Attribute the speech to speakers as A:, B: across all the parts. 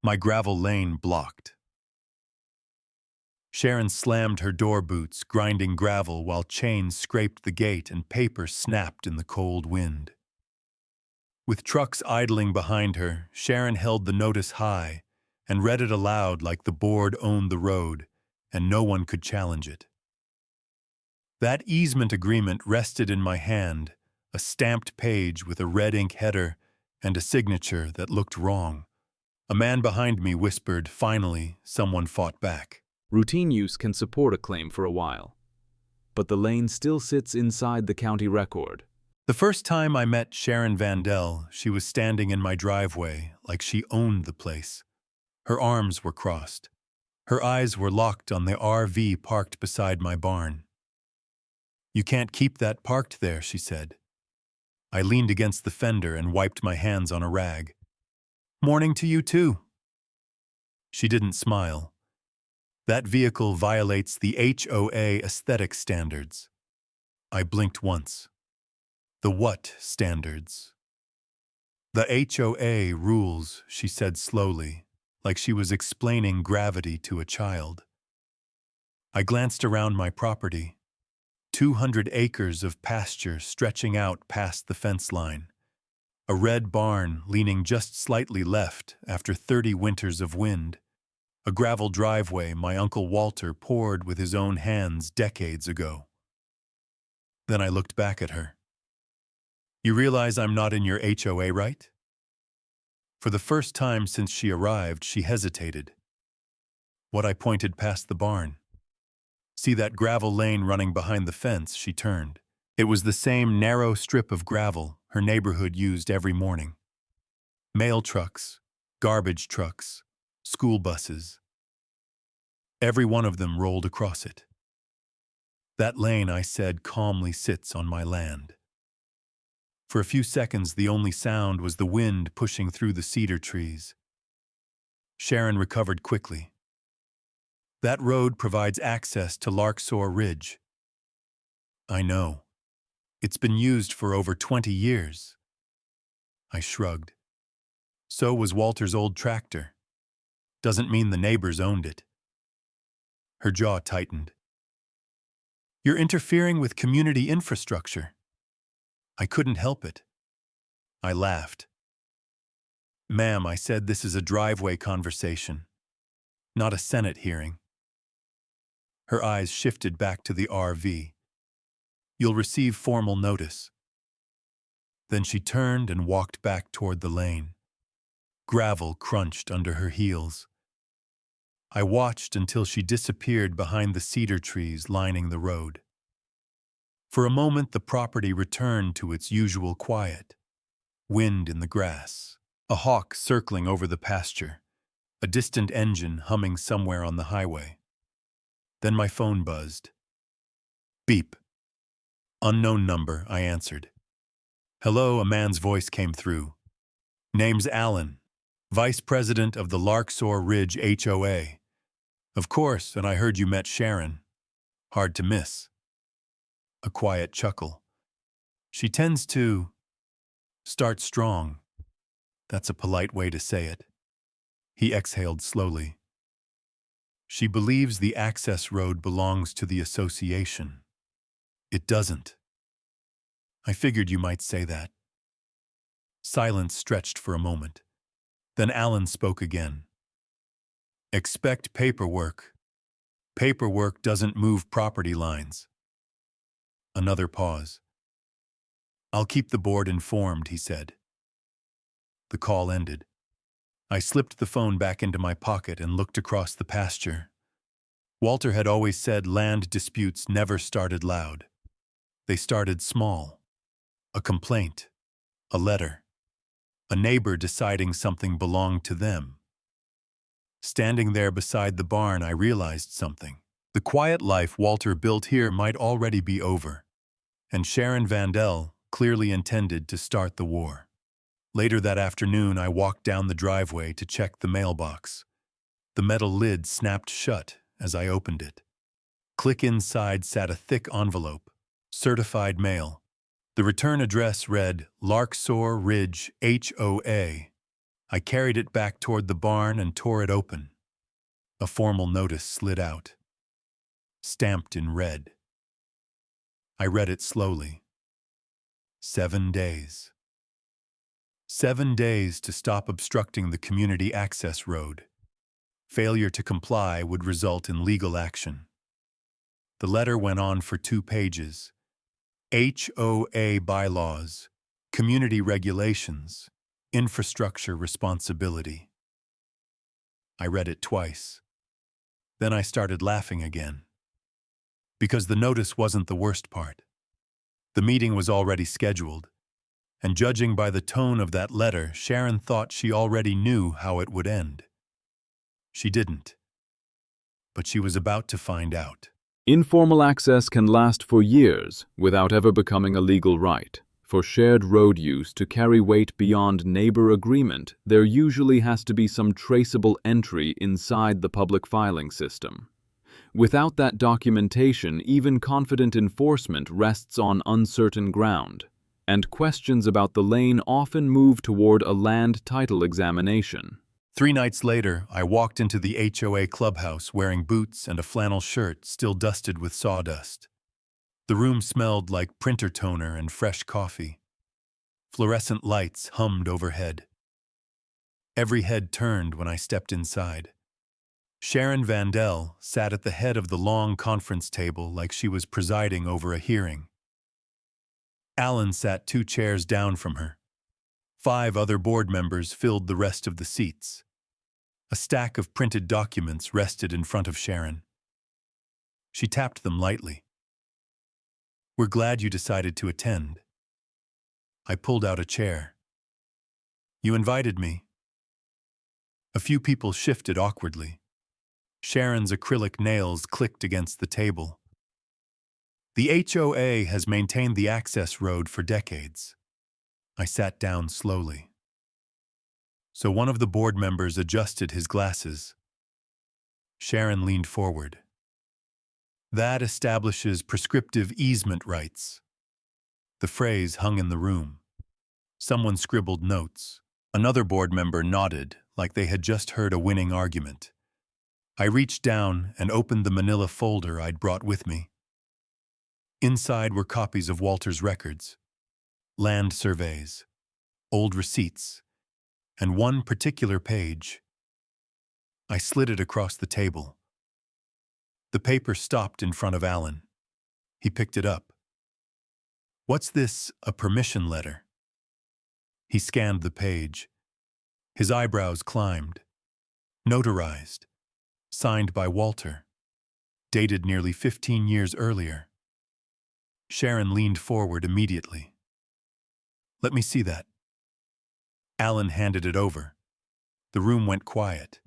A: My gravel lane blocked. Sharon slammed her door boots, grinding gravel while chains scraped the gate and paper snapped in the cold wind. With trucks idling behind her, Sharon held the notice high and read it aloud like the board owned the road and no one could challenge it. That easement agreement rested in my hand, a stamped page with a red ink header and a signature that looked wrong. A man behind me whispered, "Finally, someone fought back."
B: Routine use can support a claim for a while, but the lane still sits inside the county record.
A: The first time I met Sharon Vandell, she was standing in my driveway like she owned the place. Her arms were crossed. Her eyes were locked on the RV parked beside my barn. "You can't keep that parked there," she said. I leaned against the fender and wiped my hands on a rag. "Morning to you too." She didn't smile. "That vehicle violates the HOA aesthetic standards." I blinked once. "The what standards?" "The HOA rules," she said slowly, like she was explaining gravity to a child. I glanced around my property. 200 acres of pasture stretching out past the fence line. A red barn leaning just slightly left after 30 winters of wind. A gravel driveway my Uncle Walter poured with his own hands decades ago. Then I looked back at her. "You realize I'm not in your HOA, right?" For the first time since she arrived, she hesitated. What I pointed past the barn. "See that gravel lane running behind the fence?" She turned. It was the same narrow strip of gravel her neighborhood used every morning. Mail trucks, garbage trucks, school buses. Every one of them rolled across it. "That lane," I said, "calmly sits on my land." For a few seconds, the only sound was the wind pushing through the cedar trees. Sharon recovered quickly. "That road provides access to Larksoar Ridge." "I know. It's been used for over 20 years. I shrugged. "So was Walter's old tractor. Doesn't mean the neighbors owned it." Her jaw tightened. "You're interfering with community infrastructure." I couldn't help it. I laughed. "Ma'am," I said, "this is a driveway conversation, not a Senate hearing." Her eyes shifted back to the RV. "You'll receive formal notice." Then she turned and walked back toward the lane. Gravel crunched under her heels. I watched until she disappeared behind the cedar trees lining the road. For a moment, the property returned to its usual quiet. Wind in the grass, a hawk circling over the pasture, a distant engine humming somewhere on the highway. Then my phone buzzed. Beep. "Unknown number," I answered. "Hello," a man's voice came through. "Name's Alan, Vice President of the Larksoar Ridge HOA. Of course, and I heard you met Sharon. Hard to miss." A quiet chuckle. "She tends to start strong. That's a polite way to say it." He exhaled slowly. "She believes the access road belongs to the association. It doesn't." "I figured you might say that." Silence stretched for a moment. Then Alan spoke again. "Expect paperwork. Paperwork doesn't move property lines." Another pause. "I'll keep the board informed," he said. The call ended. I slipped the phone back into my pocket and looked across the pasture. Walter had always said land disputes never started loud. They started small. A complaint. A letter. A neighbor deciding something belonged to them. Standing there beside the barn, I realized something. The quiet life Walter built here might already be over, and Sharon Vandell clearly intended to start the war. Later that afternoon, I walked down the driveway to check the mailbox. The metal lid snapped shut as I opened it. Click inside sat a thick envelope. Certified mail. The return address read Larksoar Ridge HOA. I carried it back toward the barn and tore it open. A formal notice slid out, stamped in red. I read it slowly. 7 days. 7 days to stop obstructing the community access road. Failure to comply would result in legal action. The letter went on for 2 pages. HOA bylaws, community regulations, infrastructure responsibility. I read it twice. Then I started laughing again. Because the notice wasn't the worst part. The meeting was already scheduled, and judging by the tone of that letter, Sharon thought she already knew how it would end. She didn't. But she was about to find out.
B: Informal access can last for years without ever becoming a legal right. For shared road use to carry weight beyond neighbor agreement, there usually has to be some traceable entry inside the public filing system. Without that documentation, even confident enforcement rests on uncertain ground, and questions about the lane often move toward a land title examination.
A: 3 nights later, I walked into the HOA clubhouse wearing boots and a flannel shirt still dusted with sawdust. The room smelled like printer toner and fresh coffee. Fluorescent lights hummed overhead. Every head turned when I stepped inside. Sharon Vandell sat at the head of the long conference table like she was presiding over a hearing. Alan sat 2 chairs down from her. 5 other board members filled the rest of the seats. A stack of printed documents rested in front of Sharon. She tapped them lightly. "We're glad you decided to attend." I pulled out a chair. "You invited me." A few people shifted awkwardly. Sharon's acrylic nails clicked against the table. "The HOA has maintained the access road for decades." I sat down slowly. So one of the board members adjusted his glasses. Sharon leaned forward. "That establishes prescriptive easement rights." The phrase hung in the room. Someone scribbled notes. Another board member nodded, like they had just heard a winning argument. I reached down and opened the manila folder I'd brought with me. Inside were copies of Walter's records, land surveys, old receipts, and one particular page. I slid it across the table. The paper stopped in front of Alan. He picked it up. "What's this, a permission letter?" He scanned the page. His eyebrows climbed. Notarized. Signed by Walter. Dated nearly 15 years earlier. Sharon leaned forward immediately. "Let me see that." Alan handed it over. The room went quiet.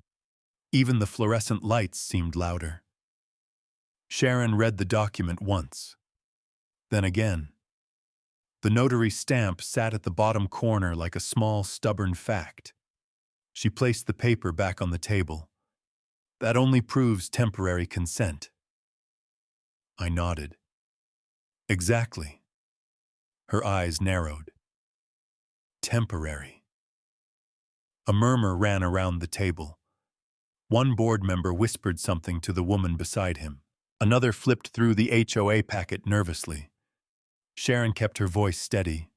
A: Even the fluorescent lights seemed louder. Sharon read the document once. Then again. The notary stamp sat at the bottom corner like a small, stubborn fact. She placed the paper back on the table. "That only proves temporary consent." I nodded. "Exactly." Her eyes narrowed. Temporary. A murmur ran around the table. One board member whispered something to the woman beside him. Another flipped through the HOA packet nervously. Sharon kept her voice steady.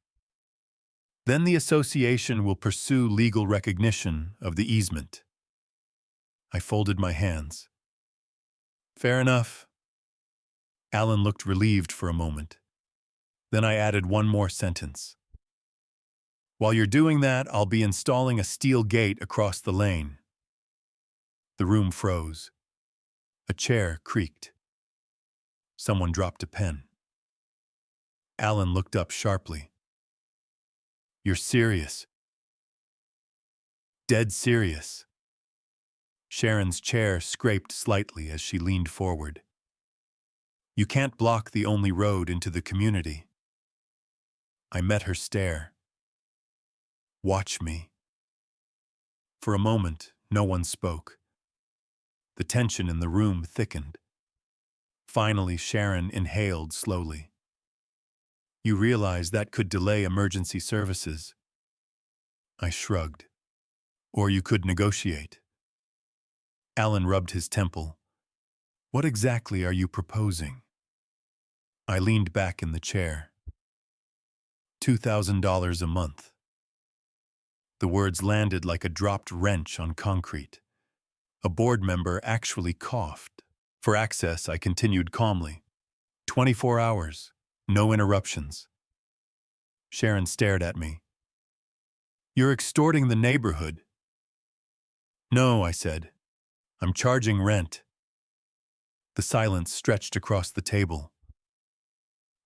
A: "Then the association will pursue legal recognition of the easement." I folded my hands. "Fair enough." Alan looked relieved for a moment. Then I added one more sentence. "While you're doing that, I'll be installing a steel gate across the lane." The room froze. A chair creaked. Someone dropped a pen. Alan looked up sharply. "You're serious?" "Dead serious." Sharon's chair scraped slightly as she leaned forward. "You can't block the only road into the community." I met her stare. "Watch me." For a moment, no one spoke. The tension in the room thickened. Finally, Sharon inhaled slowly. "You realize that could delay emergency services?" I shrugged. Or you could negotiate. Alan rubbed his temple. What exactly are you proposing? I leaned back in the chair. $2,000 a month. The words landed like a dropped wrench on concrete. A board member actually coughed. For access, I continued calmly. 24 hours. No interruptions. Sharon stared at me. You're extorting the neighborhood. No, I said. I'm charging rent. The silence stretched across the table.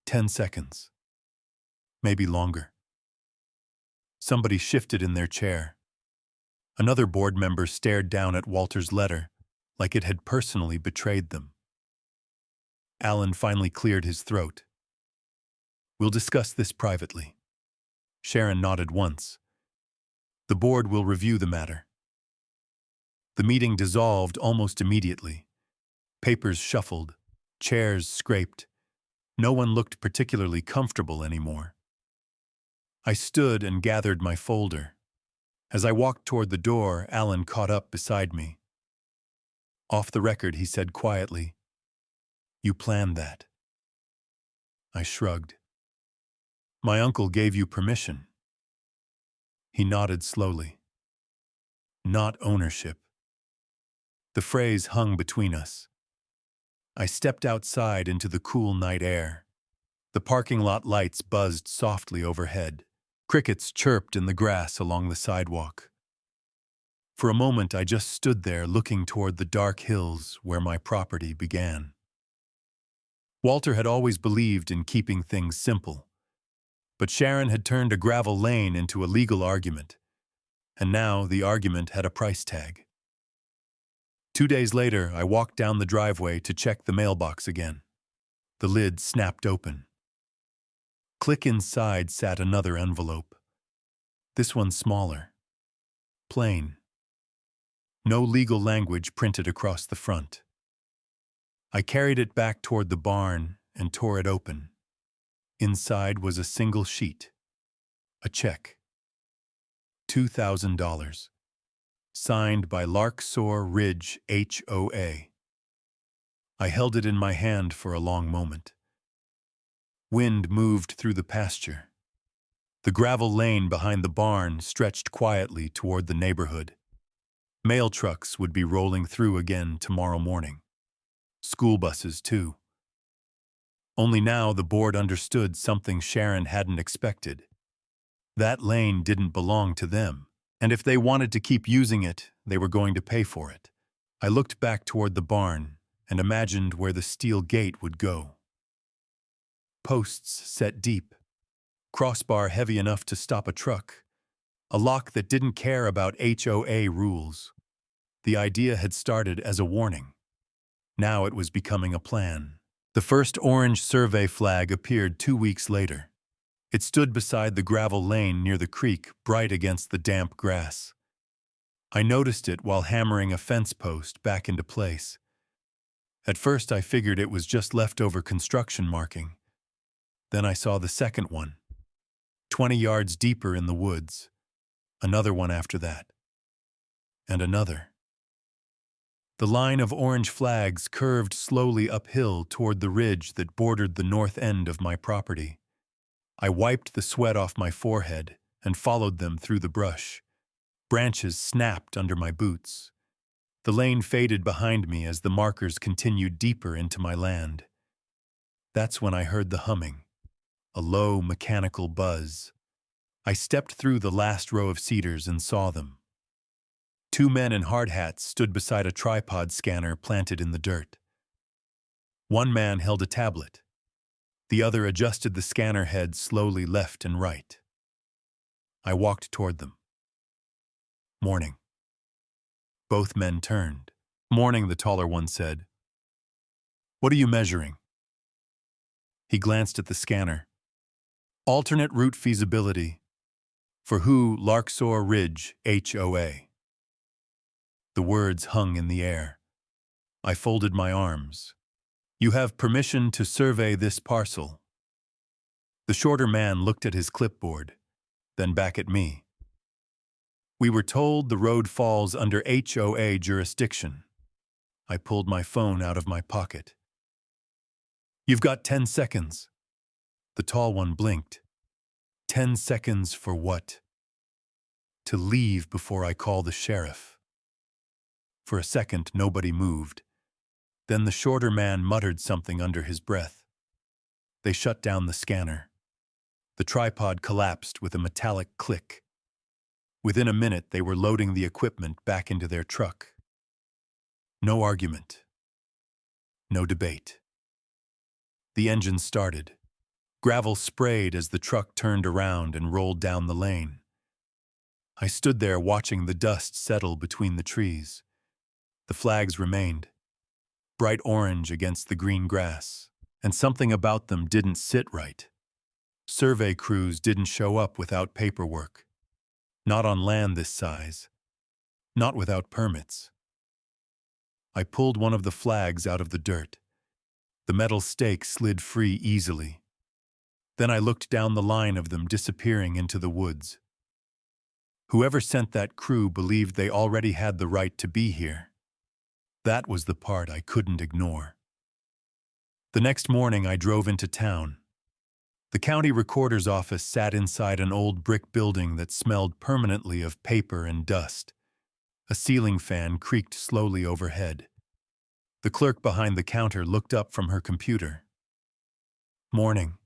A: 10 seconds. Maybe longer. Somebody shifted in their chair. Another board member stared down at Walter's letter, like it had personally betrayed them. Alan finally cleared his throat. We'll discuss this privately. Sharon nodded once. The board will review the matter. The meeting dissolved almost immediately. Papers shuffled, chairs scraped. No one looked particularly comfortable anymore. I stood and gathered my folder. As I walked toward the door, Alan caught up beside me. Off the record, he said quietly, You planned that. I shrugged. My uncle gave you permission. He nodded slowly. Not ownership. The phrase hung between us. I stepped outside into the cool night air. The parking lot lights buzzed softly overhead. Crickets chirped in the grass along the sidewalk. For a moment, I just stood there looking toward the dark hills where my property began. Walter had always believed in keeping things simple, but Sharon had turned a gravel lane into a legal argument, and now the argument had a price tag. 2 days later, I walked down the driveway to check the mailbox again. The lid snapped open. Click inside sat another envelope. This one smaller. Plain. No legal language printed across the front. I carried it back toward the barn and tore it open. Inside was a single sheet. A check. $2,000. Signed by Larksoar Ridge HOA. I held it in my hand for a long moment. Wind moved through the pasture. The gravel lane behind the barn stretched quietly toward the neighborhood. Mail trucks would be rolling through again tomorrow morning. School buses, too. Only now the board understood something Sharon hadn't expected. That lane didn't belong to them, and if they wanted to keep using it, they were going to pay for it. I looked back toward the barn and imagined where the steel gate would go. Posts set deep, crossbar heavy enough to stop a truck, a lock that didn't care about HOA rules. The idea had started as a warning. Now it was becoming a plan. The first orange survey flag appeared 2 weeks later. It stood beside the gravel lane near the creek, bright against the damp grass. I noticed it while hammering a fence post back into place. At first I figured it was just leftover construction marking. Then I saw the second one, 20 yards deeper in the woods. Another one after that. And another. The line of orange flags curved slowly uphill toward the ridge that bordered the north end of my property. I wiped the sweat off my forehead and followed them through the brush. Branches snapped under my boots. The lane faded behind me as the markers continued deeper into my land. That's when I heard the humming. A low, mechanical buzz. I stepped through the last row of cedars and saw them. 2 men in hard hats stood beside a tripod scanner planted in the dirt. One man held a tablet. The other adjusted the scanner head slowly left and right. I walked toward them. Morning. Both men turned. Morning, the taller one said. What are you measuring? He glanced at the scanner. Alternate route feasibility. For who? Larksoar Ridge HOA. The words hung in the air. I folded my arms. You have permission to survey this parcel. The shorter man looked at his clipboard, then back at me. We were told the road falls under HOA jurisdiction. I pulled my phone out of my pocket. You've got 10 seconds. The tall one blinked. 10 seconds for what? To leave before I call the sheriff. For a second, nobody moved. Then the shorter man muttered something under his breath. They shut down the scanner. The tripod collapsed with a metallic click. Within a minute, they were loading the equipment back into their truck. No argument. No debate. The engine started. Gravel sprayed as the truck turned around and rolled down the lane. I stood there watching the dust settle between the trees. The flags remained, bright orange against the green grass, and something about them didn't sit right. Survey crews didn't show up without paperwork. Not on land this size. Not without permits. I pulled one of the flags out of the dirt. The metal stake slid free easily. Then I looked down the line of them disappearing into the woods. Whoever sent that crew believed they already had the right to be here. That was the part I couldn't ignore. The next morning I drove into town. The county recorder's office sat inside an old brick building that smelled permanently of paper and dust. A ceiling fan creaked slowly overhead. The clerk behind the counter looked up from her computer. "Morning."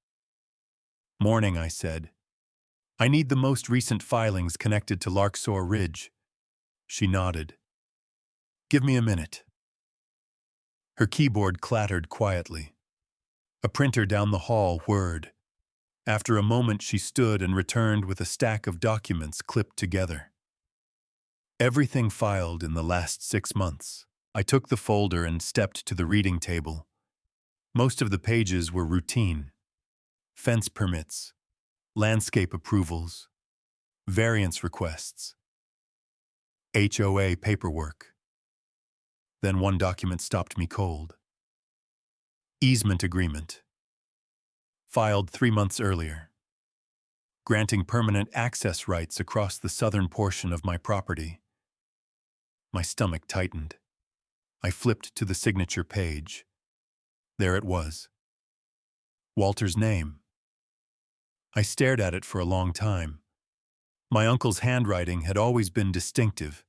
A: "Morning," I said. "I need the most recent filings connected to Larksour Ridge." She nodded. "Give me a minute." Her keyboard clattered quietly. A printer down the hall whirred. After a moment, she stood and returned with a stack of documents clipped together. Everything filed in the last 6 months. I took the folder and stepped to the reading table. Most of the pages were routine. Fence permits, landscape approvals, variance requests, HOA paperwork. Then one document stopped me cold. Easement agreement. Filed 3 months earlier. Granting permanent access rights across the southern portion of my property. My stomach tightened. I flipped to the signature page. There it was. Walter's name. I stared at it for a long time. My uncle's handwriting had always been distinctive.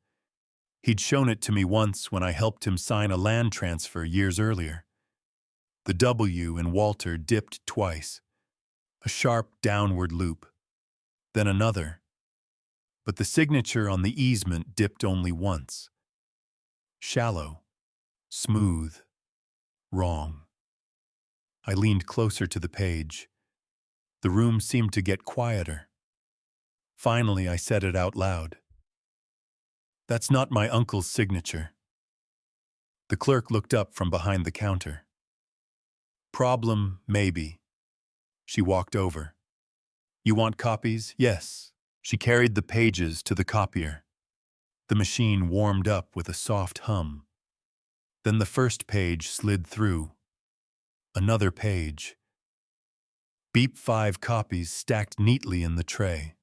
A: He'd shown it to me once when I helped him sign a land transfer years earlier. The W in Walter dipped twice. A sharp downward loop. Then another. But the signature on the easement dipped only once. Shallow. Smooth. Wrong. I leaned closer to the page. The room seemed to get quieter. Finally, I said it out loud. "That's not my uncle's signature." The clerk looked up from behind the counter. "Problem, maybe." She walked over. "You want copies?" "Yes." She carried the pages to the copier. The machine warmed up with a soft hum. Then the first page slid through. Another page. Beep 5 copies stacked neatly in the tray.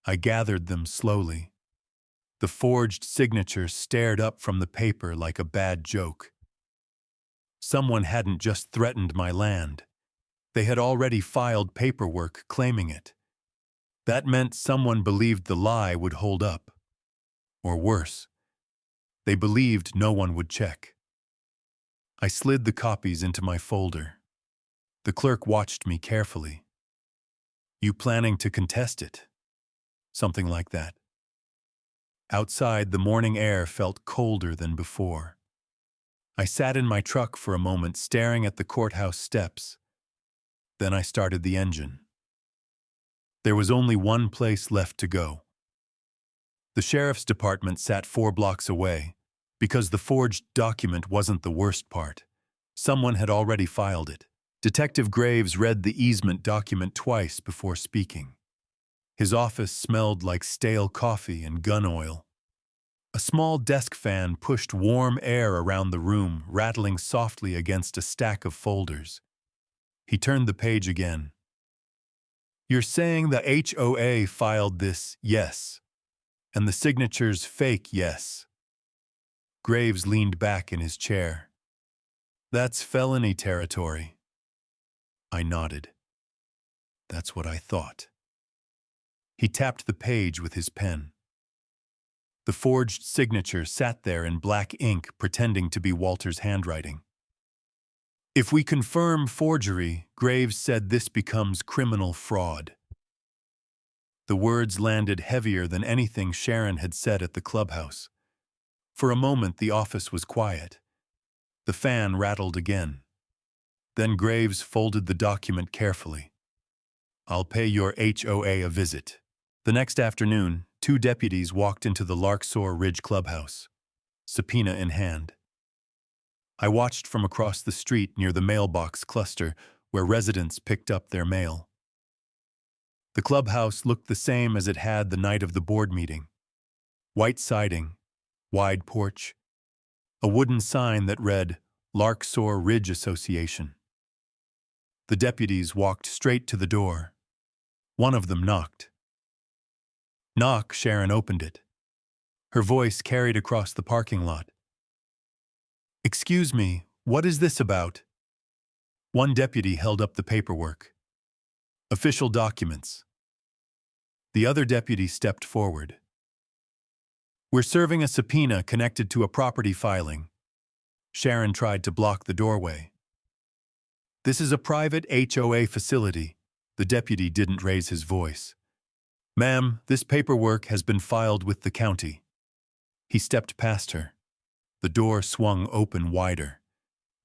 A: I gathered them slowly. The forged signature stared up from the paper like a bad joke. Someone hadn't just threatened my land. They had already filed paperwork claiming it. That meant someone believed the lie would hold up. Or worse, they believed no one would check. I slid the copies into my folder. The clerk watched me carefully. "You planning to contest it?" Something like that. Outside, the morning air felt colder than before. I sat in my truck for a moment, staring at the courthouse steps. Then I started the engine. There was only one place left to go. The sheriff's department sat 4 blocks away, because the forged document wasn't the worst part. Someone had already filed it. Detective Graves read the easement document twice before speaking. His office smelled like stale coffee and gun oil. A small desk fan pushed warm air around the room, rattling softly against a stack of folders. He turned the page again. "You're saying the HOA filed this?" "Yes." And the signature's fake, yes. Graves leaned back in his chair. That's felony territory. I nodded. That's what I thought. He tapped the page with his pen. The forged signature sat there in black ink, pretending to be Walter's handwriting. If we confirm forgery, Graves said this becomes criminal fraud. The words landed heavier than anything Sharon had said at the clubhouse. For a moment, the office was quiet. The fan rattled again. Then Graves folded the document carefully. I'll pay your HOA a visit. The next afternoon, 2 deputies walked into the Larksour Ridge clubhouse, subpoena in hand. I watched from across the street near the mailbox cluster where residents picked up their mail. The clubhouse looked the same as it had the night of the board meeting. White siding, wide porch, a wooden sign that read, Larksour Ridge Association. The deputies walked straight to the door. One of them knocked. Knock, Sharon opened it. Her voice carried across the parking lot. Excuse me, what is this about? One deputy held up the paperwork. Official documents. The other deputy stepped forward. We're serving a subpoena connected to a property filing. Sharon tried to block the doorway. This is a private HOA facility. The deputy didn't raise his voice. Ma'am, this paperwork has been filed with the county. He stepped past her. The door swung open wider.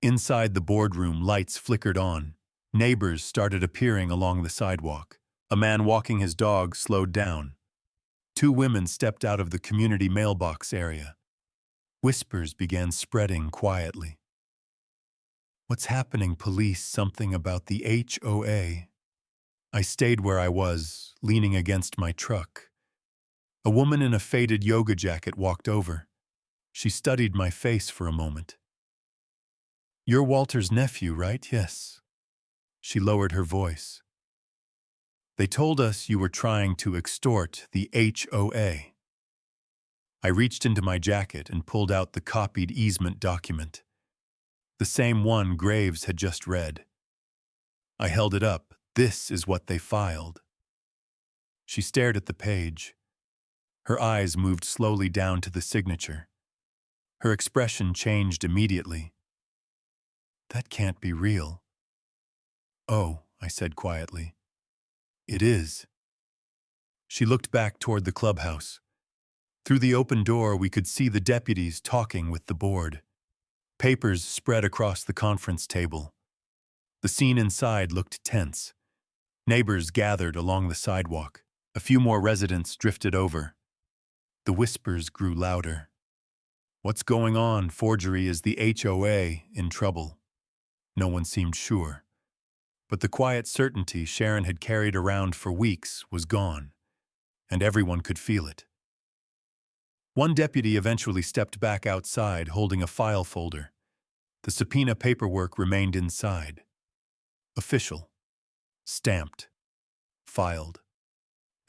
A: Inside the boardroom, lights flickered on. Neighbors started appearing along the sidewalk. A man walking his dog slowed down. 2 women stepped out of the community mailbox area. Whispers began spreading quietly. What's happening, police? Something about the HOA. I stayed where I was, leaning against my truck. A woman in a faded yoga jacket walked over. She studied my face for a moment. You're Walter's nephew, right? Yes. She lowered her voice. They told us you were trying to extort the HOA. I reached into my jacket and pulled out the copied easement document. The same one Graves had just read. I held it up. This is what they filed. She stared at the page. Her eyes moved slowly down to the signature. Her expression changed immediately. That can't be real. Oh, I said quietly. It is. She looked back toward the clubhouse. Through the open door, we could see the deputies talking with the board. Papers spread across the conference table. The scene inside looked tense. Neighbors gathered along the sidewalk. A few more residents drifted over. The whispers grew louder. What's going on? Forgery is the HOA in trouble. No one seemed sure. But the quiet certainty Sharon had carried around for weeks was gone, and everyone could feel it. One deputy eventually stepped back outside holding a file folder. The subpoena paperwork remained inside. Official. Stamped. Filed.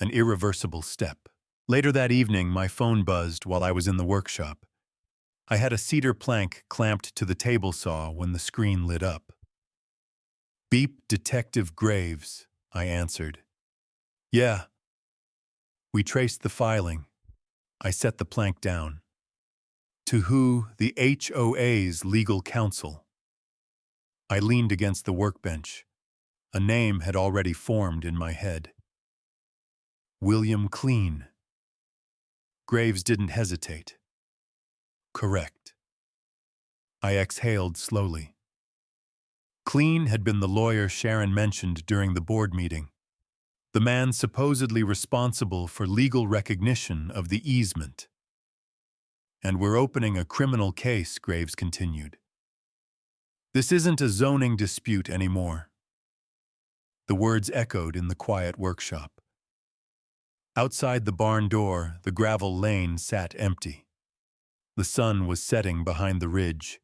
A: An irreversible step. Later that evening, my phone buzzed while I was in the workshop. I had a cedar plank clamped to the table saw when the screen lit up. Beep, Detective Graves, I answered. Yeah. We traced the filing. I set the plank down. To who? The HOA's legal counsel. I leaned against the workbench. A name had already formed in my head. William Clean. Graves didn't hesitate. Correct. I exhaled slowly. Clean had been the lawyer Sharon mentioned during the board meeting. The man supposedly responsible for legal recognition of the easement. And we're opening a criminal case, Graves continued. This isn't a zoning dispute anymore. The words echoed in the quiet workshop. Outside the barn door, the gravel lane sat empty. The sun was setting behind the ridge.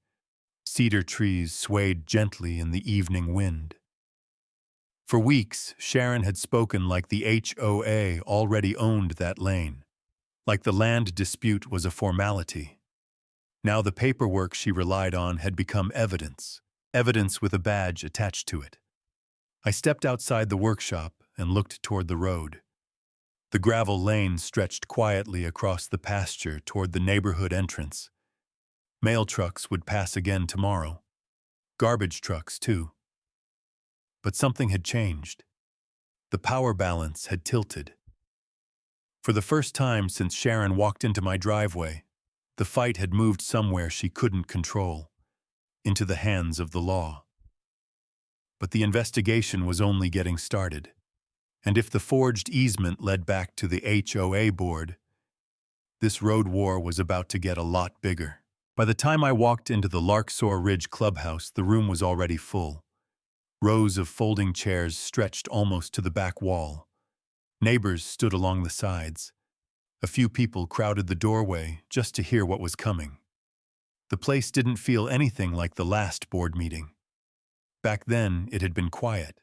A: Cedar trees swayed gently in the evening wind. For weeks, Sharon had spoken like the HOA already owned that lane, like the land dispute was a formality. Now the paperwork she relied on had become evidence, evidence with a badge attached to it. I stepped outside the workshop and looked toward the road. The gravel lane stretched quietly across the pasture toward the neighborhood entrance. Mail trucks would pass again tomorrow. Garbage trucks, too. But something had changed. The power balance had tilted. For the first time since Sharon walked into my driveway, the fight had moved somewhere she couldn't control, into the hands of the law. But the investigation was only getting started. And if the forged easement led back to the HOA board, this road war was about to get a lot bigger. By the time I walked into the Larksour Ridge clubhouse, the room was already full. Rows of folding chairs stretched almost to the back wall. Neighbors stood along the sides. A few people crowded the doorway just to hear what was coming. The place didn't feel anything like the last board meeting. Back then, it had been quiet,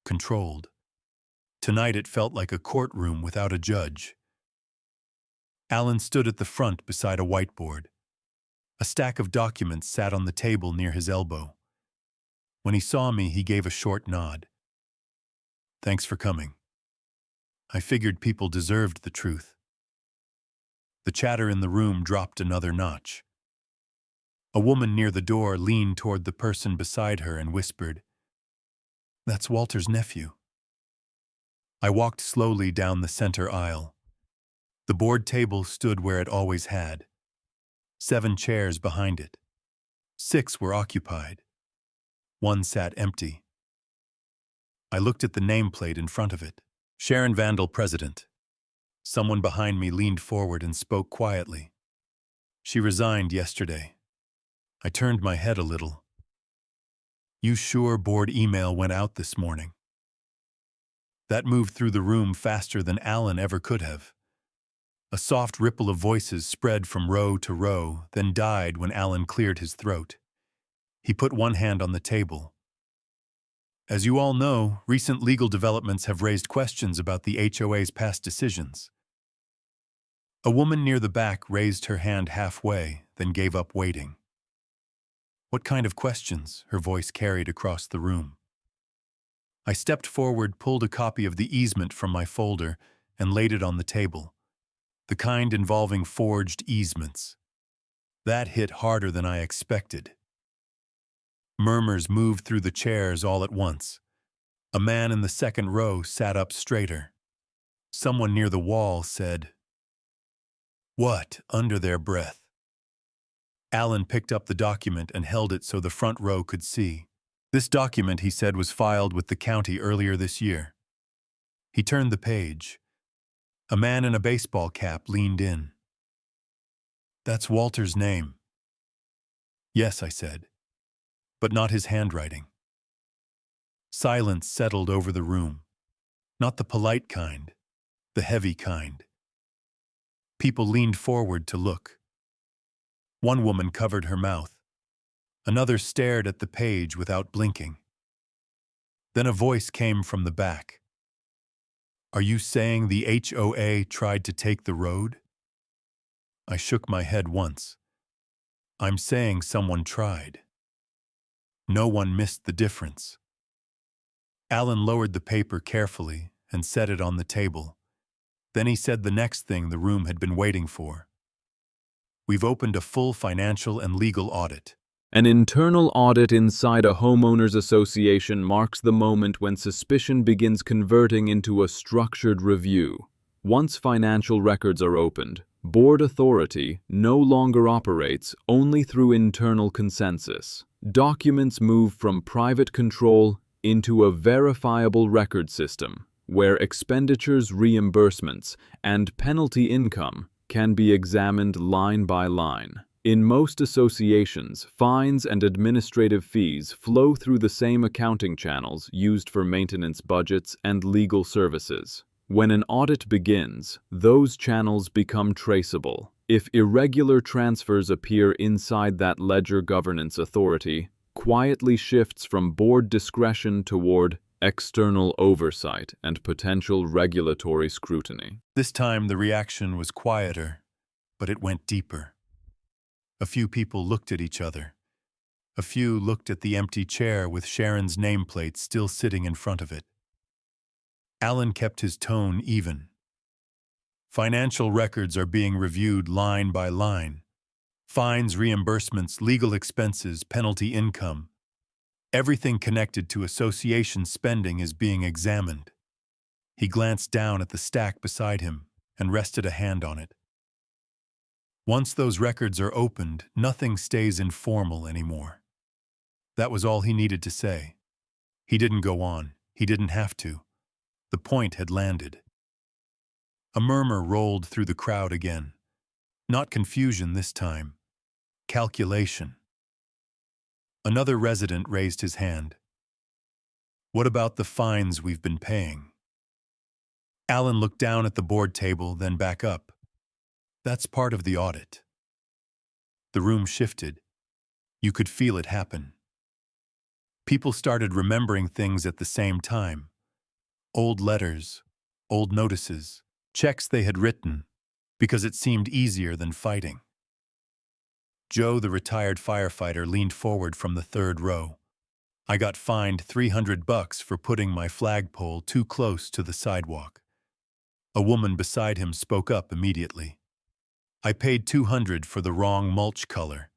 A: controlled. Tonight it felt like a courtroom without a judge. Alan stood at the front beside a whiteboard. A stack of documents sat on the table near his elbow. When he saw me, he gave a short nod. "Thanks for coming." I figured people deserved the truth. The chatter in the room dropped another notch. A woman near the door leaned toward the person beside her and whispered, "That's Walter's nephew." I walked slowly down the center aisle. The board table stood where it always had. 7 chairs behind it. 6 were occupied. 1 sat empty. I looked at the nameplate in front of it. Sharon Vandal, President. Someone behind me leaned forward and spoke quietly. She resigned yesterday. I turned my head a little. "You sure board email went out this morning?" That moved through the room faster than Alan ever could have. A soft ripple of voices spread from row to row, then died when Alan cleared his throat. He put one hand on the table. "As you all know, recent legal developments have raised questions about the HOA's past decisions." A woman near the back raised her hand halfway, then gave up waiting. "What kind of questions?" her voice carried across the room. I stepped forward, pulled a copy of the easement from my folder, and laid it on the table. The kind involving forged easements. That hit harder than I expected. Murmurs moved through the chairs all at once. A man in the second row sat up straighter. Someone near the wall said, "What?" under their breath. Alan picked up the document and held it so the front row could see. "This document," he said, "was filed with the county earlier this year." He turned the page. A man in a baseball cap leaned in. "That's Walter's name." "Yes," I said, "but not his handwriting." Silence settled over the room. Not the polite kind, the heavy kind. People leaned forward to look. One woman covered her mouth. Another stared at the page without blinking. Then a voice came from the back. "Are you saying the HOA tried to take the road?" I shook my head once. "I'm saying someone tried. No one missed the difference." Alan lowered the paper carefully and set it on the table. Then he said the next thing the room had been waiting for. "We've opened a full financial and legal audit."
B: An internal audit inside a homeowners association marks the moment when suspicion begins converting into a structured review. Once financial records are opened, board authority no longer operates only through internal consensus. Documents move from private control into a verifiable record system, where expenditures, reimbursements, and penalty income can be examined line by line. In most associations, fines and administrative fees flow through the same accounting channels used for maintenance budgets and legal services. When an audit begins, those channels become traceable. If irregular transfers appear inside that ledger, governance authority quietly shifts from board discretion toward external oversight, and potential regulatory scrutiny.
A: This time the reaction was quieter, but it went deeper. A few people looked at each other. A few looked at the empty chair with Sharon's nameplate still sitting in front of it. Alan kept his tone even. Financial records are being reviewed line by line. Fines, reimbursements, legal expenses, penalty income. Everything connected to association spending is being examined. He glanced down at the stack beside him and rested a hand on it. Once those records are opened, nothing stays informal anymore. That was all he needed to say. He didn't go on. He didn't have to. The point had landed. A murmur rolled through the crowd again. Not confusion this time. Calculation. Another resident raised his hand. What about the fines we've been paying? Alan looked down at the board table, then back up. That's part of the audit. The room shifted. You could feel it happen. People started remembering things at the same time. Old letters, old notices, checks they had written, because it seemed easier than fighting. Joe, the retired firefighter, leaned forward from the third row. I got fined $300 for putting my flagpole too close to the sidewalk. A woman beside him spoke up immediately. I paid $200 for the wrong mulch color.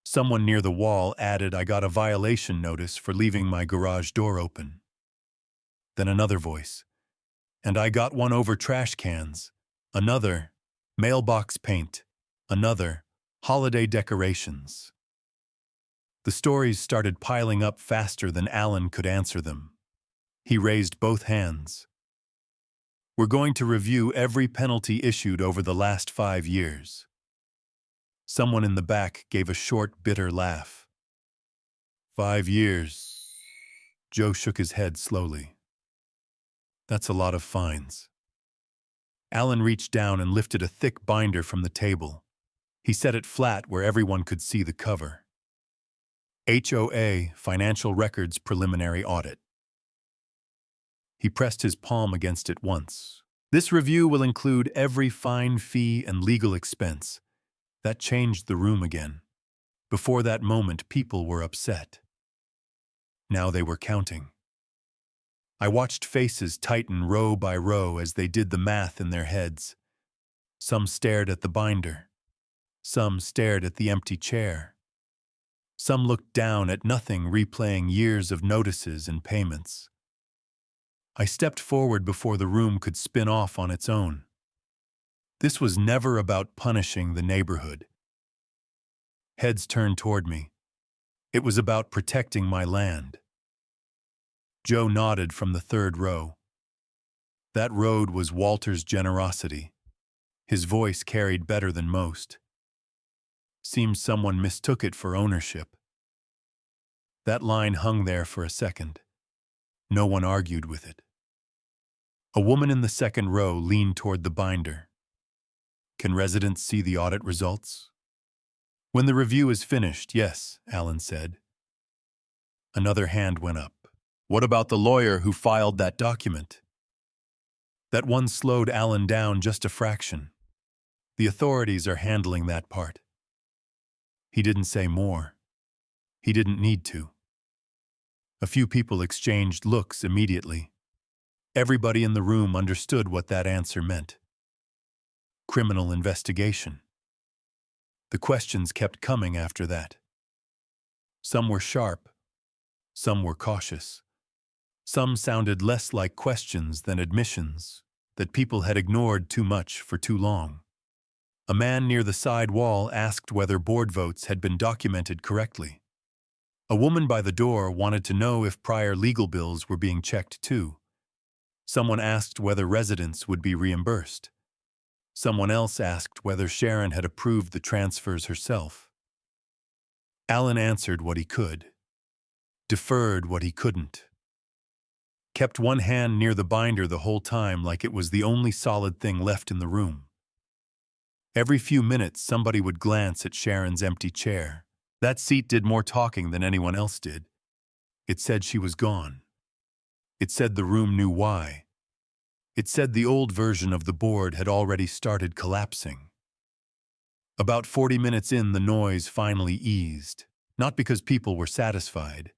A: Someone near the wall added I got a violation notice for leaving my garage door open. Then another voice. And I got one over trash cans. Another, mailbox paint. Another, holiday decorations. The stories started piling up faster than Alan could answer them. He raised both hands. We're going to review every penalty issued over the last 5 years. Someone in the back gave a short, bitter laugh. 5 years. Joe shook his head slowly. That's a lot of fines. Alan reached down and lifted a thick binder from the table. He set it flat where everyone could see the cover. HOA, Financial Records Preliminary Audit. He pressed his palm against it once. This review will include every fine, fee, and legal expense. That changed the room again. Before that moment, people were upset. Now they were counting. I watched faces tighten row by row as they did the math in their heads. Some stared at the binder. Some stared at the empty chair. Some looked down at nothing, replaying years of notices and payments. I stepped forward before the room could spin off on its own. This was never about punishing the neighborhood. Heads turned toward me. It was about protecting my land. Joe nodded from the third row. That road was Walter's generosity. His voice carried better than most. Seems someone mistook it for ownership. That line hung there for a second. No one argued with it. A woman in the second row leaned toward the binder. Can residents see the audit results? When the review is finished, yes, Alan said. Another hand went up. What about the lawyer who filed that document? That one slowed Alan down just a fraction. The authorities are handling that part. He didn't say more. He didn't need to. A few people exchanged looks immediately. Everybody in the room understood what that answer meant. Criminal investigation. The questions kept coming after that. Some were sharp. Some were cautious. Some sounded less like questions than admissions that people had ignored too much for too long. A man near the side wall asked whether board votes had been documented correctly. A woman by the door wanted to know if prior legal bills were being checked too. Someone asked whether residents would be reimbursed. Someone else asked whether Sharon had approved the transfers herself. Alan answered what he could, deferred what he couldn't, kept one hand near the binder the whole time like it was the only solid thing left in the room. Every few minutes, somebody would glance at Sharon's empty chair. That seat did more talking than anyone else did. It said she was gone. It said the room knew why. It said the old version of the board had already started collapsing. About 40 minutes in, the noise finally eased, not because people were satisfied,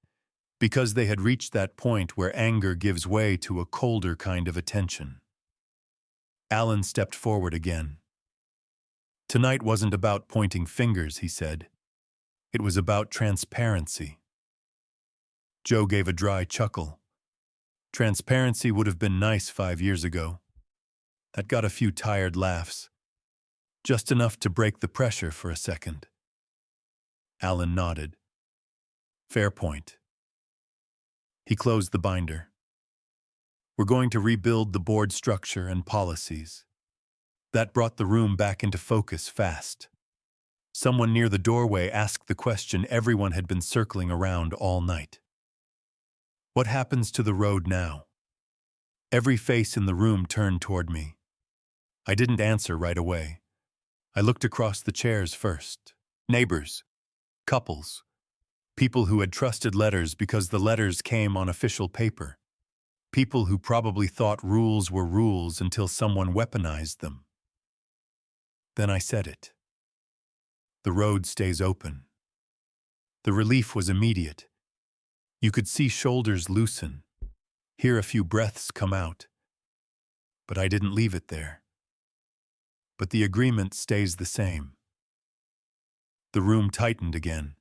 A: because they had reached that point where anger gives way to a colder kind of attention. Alan stepped forward again. Tonight wasn't about pointing fingers, he said. It was about transparency. Joe gave a dry chuckle. Transparency would have been nice 5 years ago. That got a few tired laughs. Just enough to break the pressure for a second. Alan nodded. Fair point. He closed the binder. We're going to rebuild the board structure and policies. That brought the room back into focus fast. Someone near the doorway asked the question everyone had been circling around all night. What happens to the road now? Every face in the room turned toward me. I didn't answer right away. I looked across the chairs first. Neighbors, couples, people who had trusted letters because the letters came on official paper. People who probably thought rules were rules until someone weaponized them. Then I said it. The road stays open. The relief was immediate. You could see shoulders loosen, hear a few breaths come out. But I didn't leave it there. But the agreement stays the same. The room tightened again.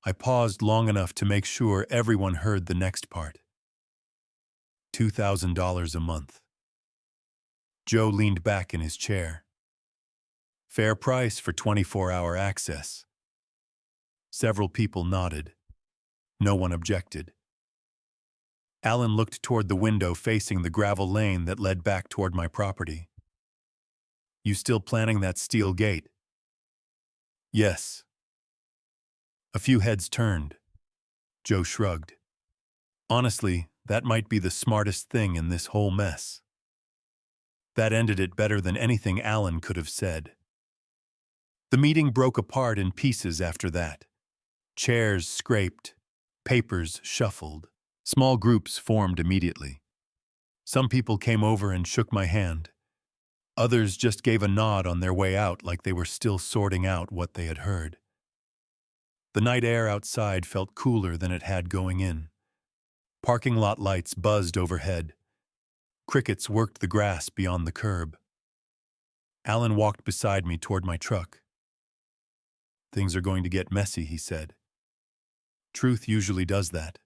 A: I paused long enough to make sure everyone heard the next part. $2,000 a month. Joe leaned back in his chair. Fair price for 24-hour access. Several people nodded. No one objected. Alan looked toward the window facing the gravel lane that led back toward my property. You still planning that steel gate? Yes. A few heads turned. Joe shrugged. Honestly, that might be the smartest thing in this whole mess. That ended it better than anything Alan could have said. The meeting broke apart in pieces after that. Chairs scraped, papers shuffled. Small groups formed immediately. Some people came over and shook my hand. Others just gave a nod on their way out like they were still sorting out what they had heard. The night air outside felt cooler than it had going in. Parking lot lights buzzed overhead. Crickets worked the grass beyond the curb. Alan walked beside me toward my truck. Things are going to get messy, he said. Truth usually does that.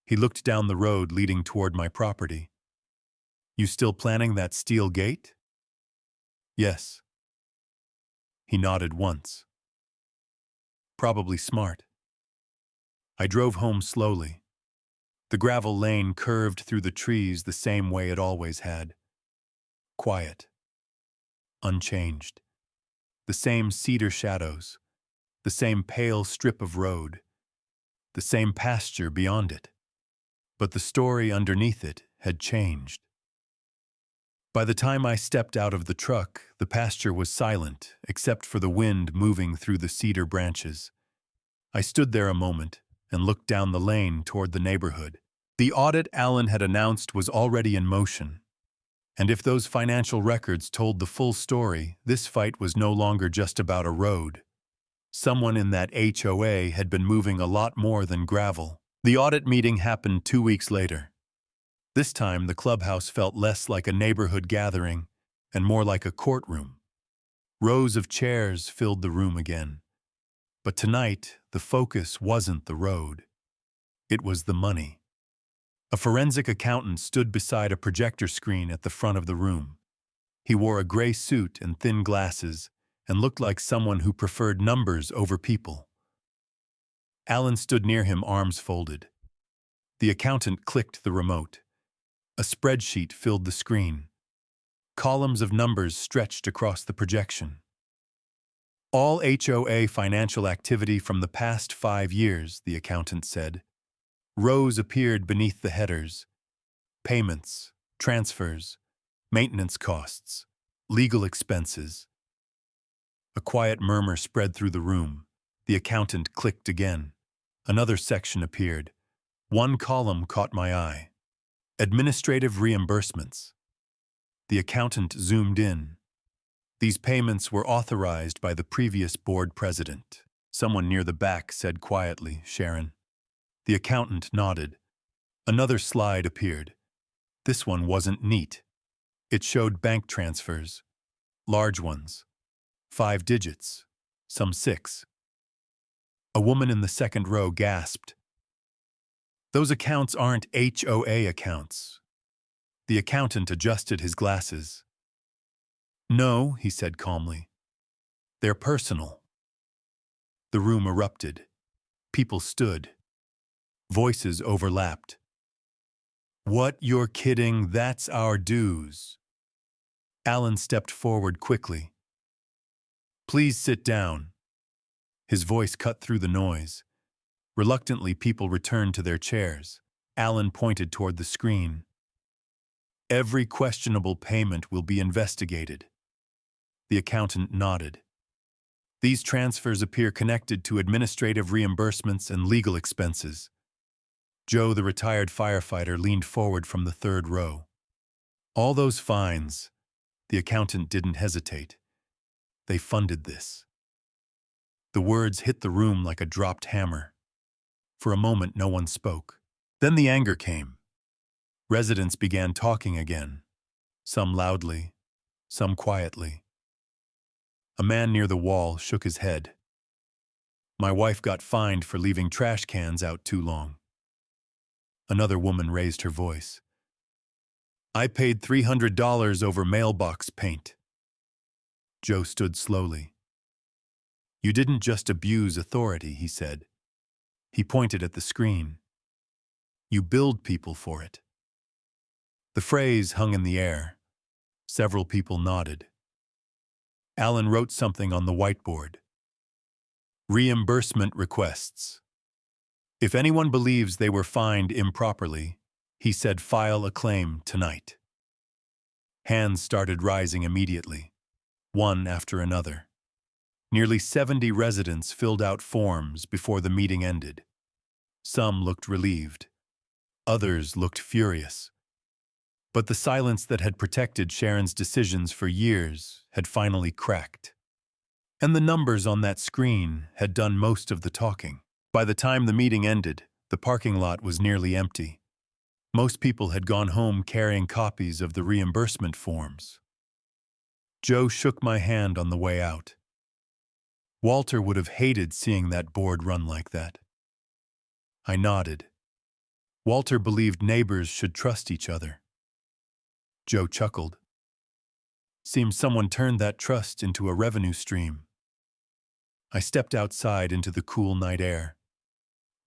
A: He looked down the road leading toward my property. You still planning that steel gate? Yes. He nodded once. Probably smart. I drove home slowly. The gravel lane curved through the trees the same way it always had. Quiet. Unchanged. The same cedar shadows. The same pale strip of road. The same pasture beyond it. But the story underneath it had changed. By the time I stepped out of the truck, the pasture was silent, except for the wind moving through the cedar branches. I stood there a moment and looked down the lane toward the neighborhood. The audit Alan had announced was already in motion. And if those financial records told the full story, this fight was no longer just about a road. Someone in that HOA had been moving a lot more than gravel. The audit meeting happened 2 weeks later. This time, the clubhouse felt less like a neighborhood gathering and more like a courtroom. Rows of chairs filled the room again. But tonight, the focus wasn't the road. It was the money. A forensic accountant stood beside a projector screen at the front of the room. He wore a gray suit and thin glasses and looked like someone who preferred numbers over people. Alan stood near him, arms folded. The accountant clicked the remote. A spreadsheet filled the screen. Columns of numbers stretched across the projection. All HOA financial activity from the past 5 years, the accountant said. Rows appeared beneath the headers. Payments, transfers, maintenance costs, legal expenses. A quiet murmur spread through the room. The accountant clicked again. Another section appeared. One column caught my eye. Administrative reimbursements. The accountant zoomed in. These payments were authorized by the previous board president. Someone near the back said quietly, "Sharon." The accountant nodded. Another slide appeared. This one wasn't neat. It showed bank transfers. Large ones. 5 digits. Some 6. A woman in the second row gasped. "Those accounts aren't HOA accounts." The accountant adjusted his glasses. "No," he said calmly. "They're personal." The room erupted. People stood. Voices overlapped. "What, you're kidding? That's our dues." Alan stepped forward quickly. "Please sit down." His voice cut through the noise. Reluctantly, people returned to their chairs. Alan pointed toward the screen. "Every questionable payment will be investigated." The accountant nodded. "These transfers appear connected to administrative reimbursements and legal expenses." Joe, the retired firefighter, leaned forward from the third row. "All those fines," the accountant didn't hesitate. "They funded this." The words hit the room like a dropped hammer. For a moment, no one spoke. Then the anger came. Residents began talking again, some loudly, some quietly. A man near the wall shook his head. "My wife got fined for leaving trash cans out too long." Another woman raised her voice. "I paid $300 over mailbox paint." Joe stood slowly. "You didn't just abuse authority," he said. He pointed at the screen. "You billed people for it." The phrase hung in the air. Several people nodded. Alan wrote something on the whiteboard. "Reimbursement requests. If anyone believes they were fined improperly," he said, "file a claim tonight." Hands started rising immediately, one after another. Nearly 70 residents filled out forms before the meeting ended. Some looked relieved. Others looked furious. But the silence that had protected Sharon's decisions for years had finally cracked. And the numbers on that screen had done most of the talking. By the time the meeting ended, the parking lot was nearly empty. Most people had gone home carrying copies of the reimbursement forms. Joe shook my hand on the way out. Walter would have hated seeing that board run like that. I nodded. Walter believed neighbors should trust each other. Joe chuckled. "Seems someone turned that trust into a revenue stream." I stepped outside into the cool night air.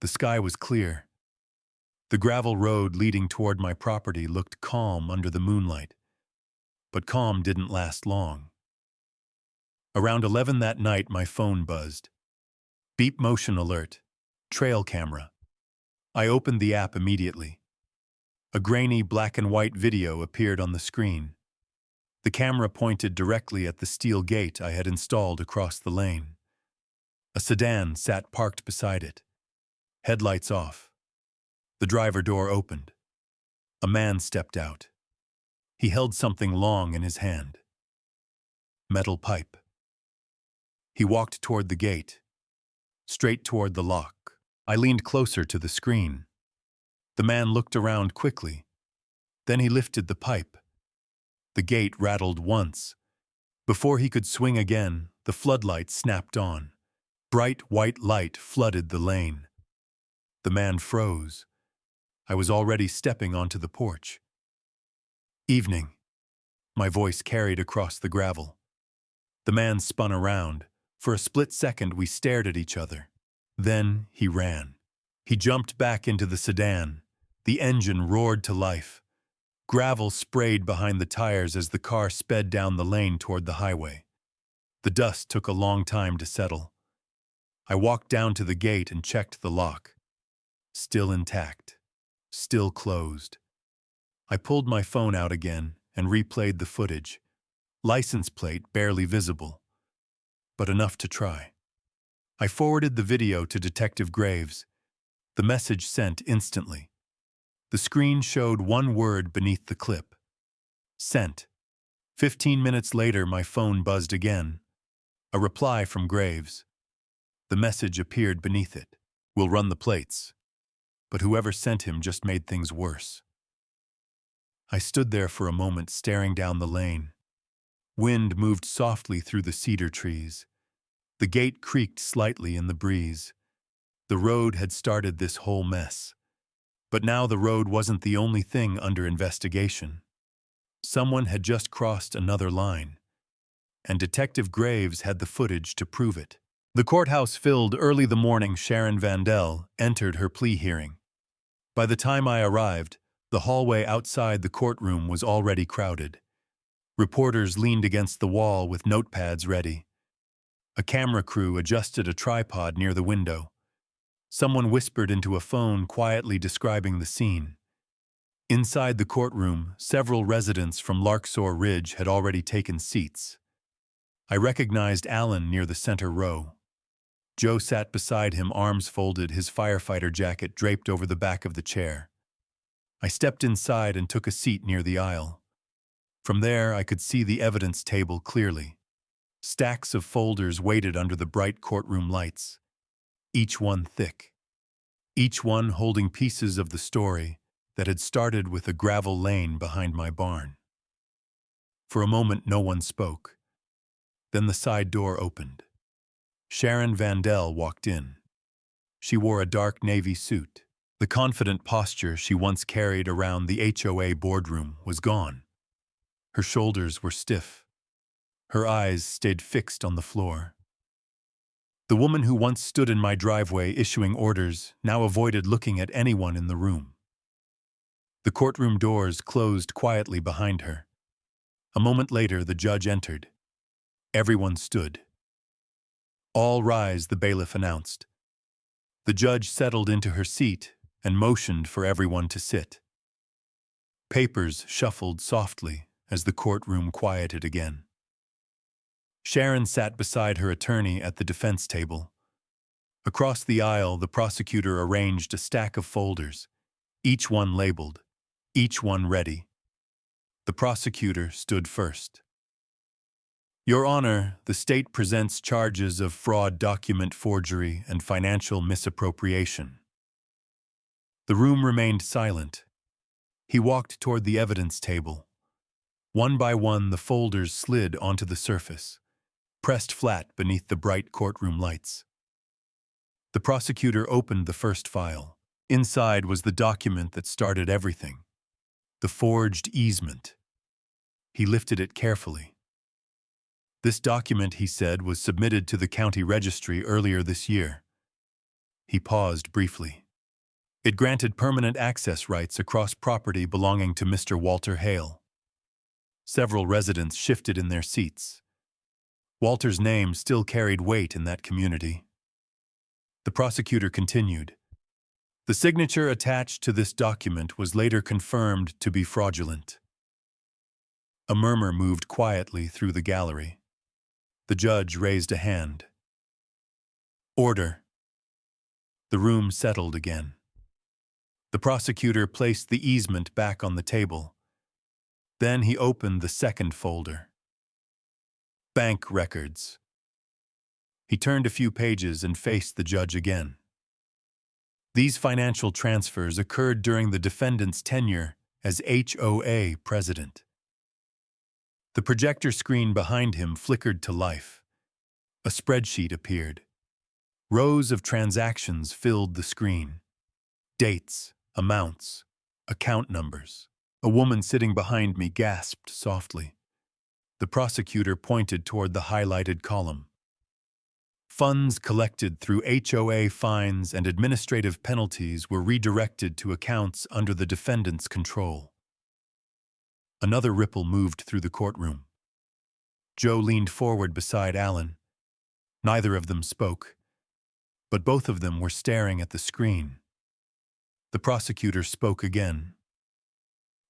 A: The sky was clear. The gravel road leading toward my property looked calm under the moonlight. But calm didn't last long. Around 11 that night, my phone buzzed. Beep motion alert. Trail camera. I opened the app immediately. A grainy black and white video appeared on the screen. The camera pointed directly at the steel gate I had installed across the lane. A sedan sat parked beside it. Headlights off. The driver door opened. A man stepped out. He held something long in his hand. Metal pipe. He walked toward the gate, straight toward the lock. I leaned closer to the screen. The man looked around quickly. Then he lifted the pipe. The gate rattled once. Before he could swing again, the floodlights snapped on. Bright white light flooded the lane. The man froze. I was already stepping onto the porch. "Evening." My voice carried across the gravel. The man spun around. For a split second, we stared at each other. Then he ran. He jumped back into the sedan. The engine roared to life. Gravel sprayed behind the tires as the car sped down the lane toward the highway. The dust took a long time to settle. I walked down to the gate and checked the lock. Still intact. Still closed. I pulled my phone out again and replayed the footage. License plate barely visible, but enough to try. I forwarded the video to Detective Graves. The message sent instantly. The screen showed one word beneath the clip. Sent. 15 minutes later, my phone buzzed again. A reply from Graves. The message appeared beneath it. We'll run the plates. But whoever sent him just made things worse. I stood there for a moment staring down the lane. Wind moved softly through the cedar trees. The gate creaked slightly in the breeze. The road had started this whole mess. But now the road wasn't the only thing under investigation. Someone had just crossed another line, and Detective Graves had the footage to prove it. The courthouse filled early the morning. Sharon Vandell entered her plea hearing. By the time I arrived, the hallway outside the courtroom was already crowded. Reporters leaned against the wall with notepads ready. A camera crew adjusted a tripod near the window. Someone whispered into a phone, quietly describing the scene. Inside the courtroom, several residents from Larksour Ridge had already taken seats. I recognized Alan near the center row. Joe sat beside him, arms folded, his firefighter jacket draped over the back of the chair. I stepped inside and took a seat near the aisle. From there, I could see the evidence table clearly. Stacks of folders waited under the bright courtroom lights, each one thick, each one holding pieces of the story that had started with a gravel lane behind my barn. For a moment, no one spoke. Then the side door opened. Sharon Vandell walked in. She wore a dark navy suit. The confident posture she once carried around the HOA boardroom was gone. Her shoulders were stiff. Her eyes stayed fixed on the floor. The woman who once stood in my driveway issuing orders now avoided looking at anyone in the room. The courtroom doors closed quietly behind her. A moment later, the judge entered. Everyone stood. "All rise," the bailiff announced. The judge settled into her seat and motioned for everyone to sit. Papers shuffled softly as the courtroom quieted again. Sharon sat beside her attorney at the defense table. Across the aisle, the prosecutor arranged a stack of folders, each one labeled, each one ready. The prosecutor stood first. "Your Honor, the state presents charges of fraud, document forgery, and financial misappropriation." The room remained silent. He walked toward the evidence table. One by one, the folders slid onto the surface, pressed flat beneath the bright courtroom lights. The prosecutor opened the first file. Inside was the document that started everything, the forged easement. He lifted it carefully. This document, he said, was submitted to the county registry earlier this year. He paused briefly. It granted permanent access rights across property belonging to Mr. Walter Hale. Several residents shifted in their seats. Walter's name still carried weight in that community. The prosecutor continued. The signature attached to this document was later confirmed to be fraudulent. A murmur moved quietly through the gallery. The judge raised a hand. Order. The room settled again. The prosecutor placed the easement back on the table. Then he opened the second folder. Bank records. He turned a few pages and faced the judge again. These financial transfers occurred during the defendant's tenure as HOA president. The projector screen behind him flickered to life. A spreadsheet appeared. Rows of transactions filled the screen. Dates, amounts, account numbers. A woman sitting behind me gasped softly. The prosecutor pointed toward the highlighted column. Funds collected through HOA fines and administrative penalties were redirected to accounts under the defendant's control. Another ripple moved through the courtroom. Joe leaned forward beside Alan. Neither of them spoke, but both of them were staring at the screen. The prosecutor spoke again.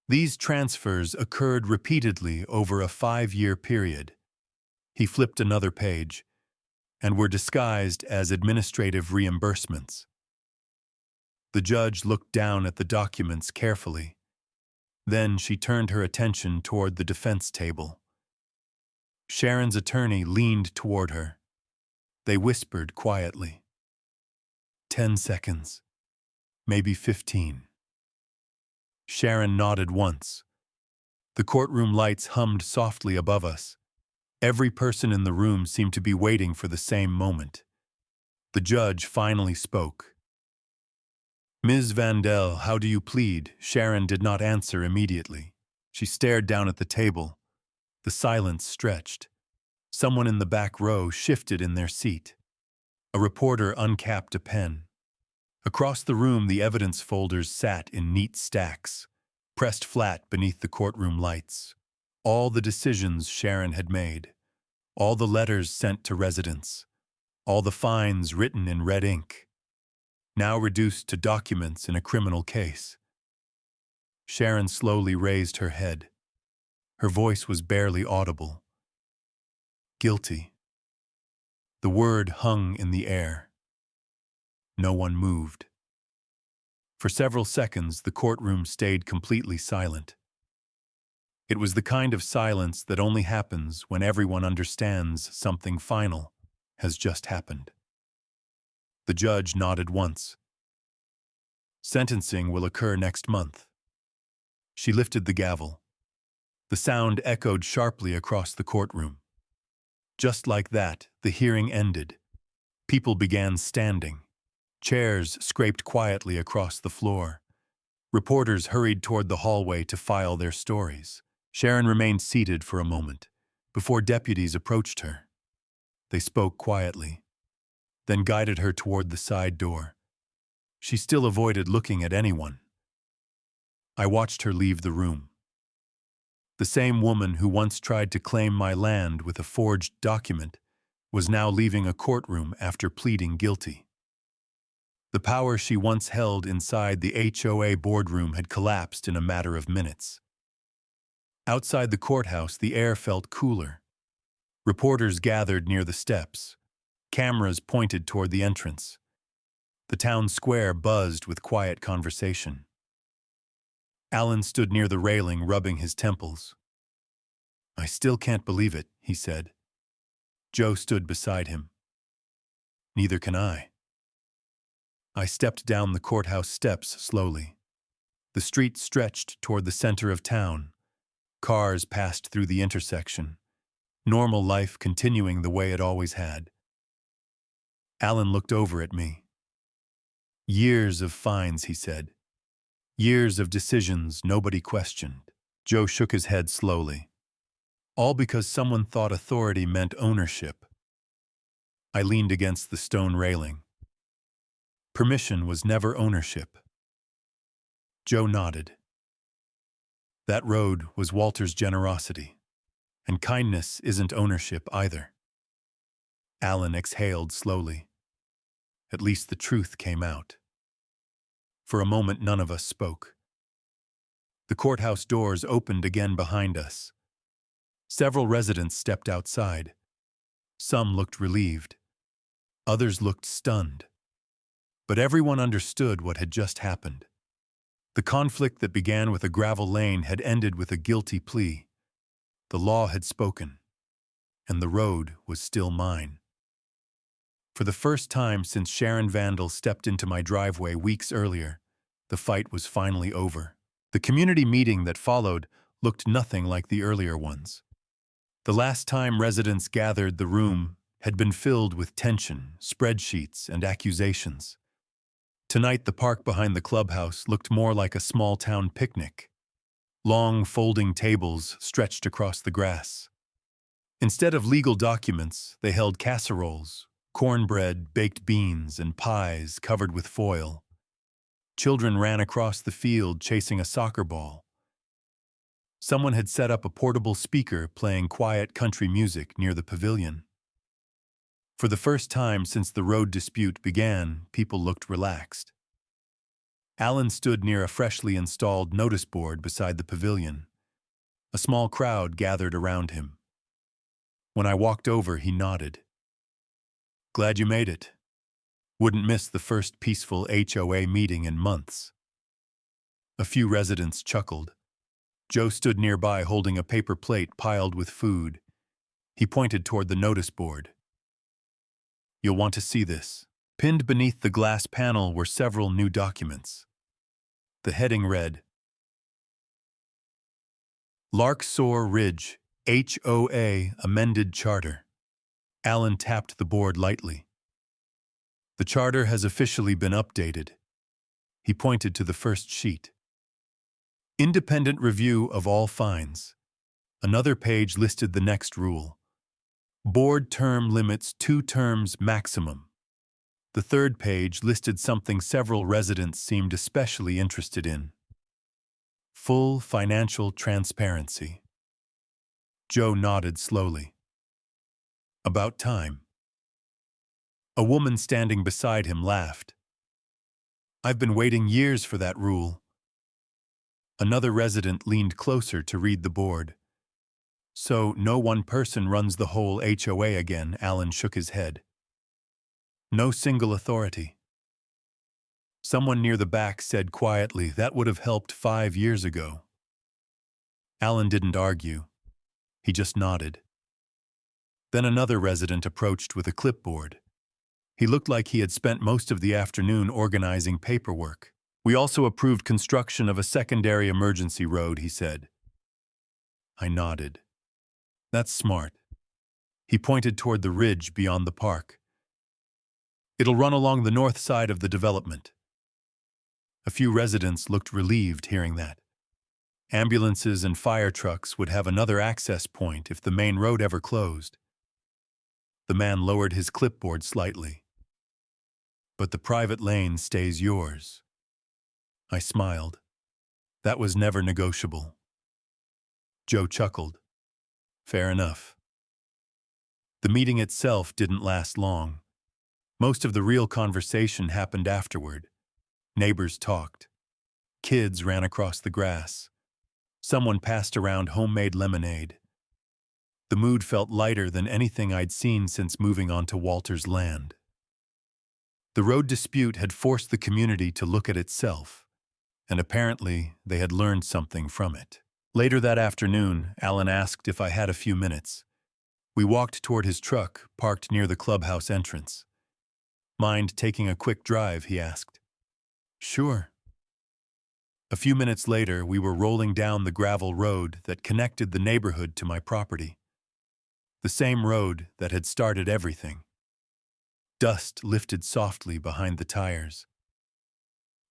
A: These transfers occurred repeatedly over a 5-year period. He flipped another page, and were disguised as administrative reimbursements. The judge looked down at the documents carefully. Then she turned her attention toward the defense table. Sharon's attorney leaned toward her. They whispered quietly. 10 seconds, maybe 15. Sharon nodded once. The courtroom lights hummed softly above us. Every person in the room seemed to be waiting for the same moment. The judge finally spoke. Ms. Vandell, how do you plead? Sharon did not answer immediately. She stared down at the table. The silence stretched. Someone in the back row shifted in their seat. A reporter uncapped a pen. Across the room, the evidence folders sat in neat stacks, pressed flat beneath the courtroom lights. All the decisions Sharon had made, all the letters sent to residents, all the fines written in red ink, now reduced to documents in a criminal case. Sharon slowly raised her head. Her voice was barely audible. Guilty. The word hung in the air. No one moved. For several seconds, the courtroom stayed completely silent. It was the kind of silence that only happens when everyone understands something final has just happened. The judge nodded once. Sentencing will occur next month. She lifted the gavel. The sound echoed sharply across the courtroom. Just like that, the hearing ended. People began standing. Chairs scraped quietly across the floor. Reporters hurried toward the hallway to file their stories. Sharon remained seated for a moment, before deputies approached her. They spoke quietly, then guided her toward the side door. She still avoided looking at anyone. I watched her leave the room. The same woman who once tried to claim my land with a forged document was now leaving a courtroom after pleading guilty. The power she once held inside the HOA boardroom had collapsed in a matter of minutes. Outside the courthouse, the air felt cooler. Reporters gathered near the steps. Cameras pointed toward the entrance. The town square buzzed with quiet conversation. Alan stood near the railing, rubbing his temples. I still can't believe it, he said. Joe stood beside him. Neither can I. I stepped down the courthouse steps slowly. The street stretched toward the center of town. Cars passed through the intersection. Normal life continuing the way it always had. Alan looked over at me. Years of fines, he said. Years of decisions nobody questioned. Joe shook his head slowly. All because someone thought authority meant ownership. I leaned against the stone railing. Permission was never ownership. Joe nodded. That road was Walter's generosity, and kindness isn't ownership either. Alan exhaled slowly. At least the truth came out. For a moment, none of us spoke. The courthouse doors opened again behind us. Several residents stepped outside. Some looked relieved. Others looked stunned. But everyone understood what had just happened. The conflict that began with a gravel lane had ended with a guilty plea. The law had spoken, and the road was still mine. For the first time since Sharon Vandell stepped into my driveway weeks earlier, the fight was finally over. The community meeting that followed looked nothing like the earlier ones. The last time residents gathered, the room had been filled with tension, spreadsheets, and accusations. Tonight, the park behind the clubhouse looked more like a small-town picnic. Long, folding tables stretched across the grass. Instead of legal documents, they held casseroles, cornbread, baked beans, and pies covered with foil. Children ran across the field chasing a soccer ball. Someone had set up a portable speaker playing quiet country music near the pavilion. For the first time since the road dispute began, people looked relaxed. Alan stood near a freshly installed notice board beside the pavilion. A small crowd gathered around him. When I walked over, he nodded. Glad you made it. Wouldn't miss the first peaceful HOA meeting in months. A few residents chuckled. Joe stood nearby holding a paper plate piled with food. He pointed toward the notice board. "You'll want to see this." Pinned beneath the glass panel were several new documents. The heading read, Larksoar Ridge, HOA Amended Charter. Alan tapped the board lightly. "The charter has officially been updated." He pointed to the first sheet. Independent review of all fines. Another page listed the next rule. Board term limits 2 terms maximum. The third page listed something several residents seemed especially interested in. Full financial transparency. Joe nodded slowly. About time. A woman standing beside him laughed. "I've been waiting years for that rule." Another resident leaned closer to read the board. "So no one person runs the whole HOA again?" Alan shook his head. "No single authority." Someone near the back said quietly, "That would have helped 5 years ago." Alan didn't argue. He just nodded. Then another resident approached with a clipboard. He looked like he had spent most of the afternoon organizing paperwork. "We also approved construction of a secondary emergency road," he said. I nodded. "That's smart." He pointed toward the ridge beyond the park. "It'll run along the north side of the development." A few residents looked relieved hearing that. Ambulances and fire trucks would have another access point if the main road ever closed. The man lowered his clipboard slightly. "But the private lane stays yours." I smiled. That was never negotiable. Joe chuckled. "Fair enough." The meeting itself didn't last long. Most of the real conversation happened afterward. Neighbors talked. Kids ran across the grass. Someone passed around homemade lemonade. The mood felt lighter than anything I'd seen since moving onto Walter's land. The road dispute had forced the community to look at itself, and apparently they had learned something from it. Later that afternoon, Alan asked if I had a few minutes. We walked toward his truck, parked near the clubhouse entrance. "Mind taking a quick drive?" he asked. "Sure." A few minutes later, we were rolling down the gravel road that connected the neighborhood to my property. The same road that had started everything. Dust lifted softly behind the tires.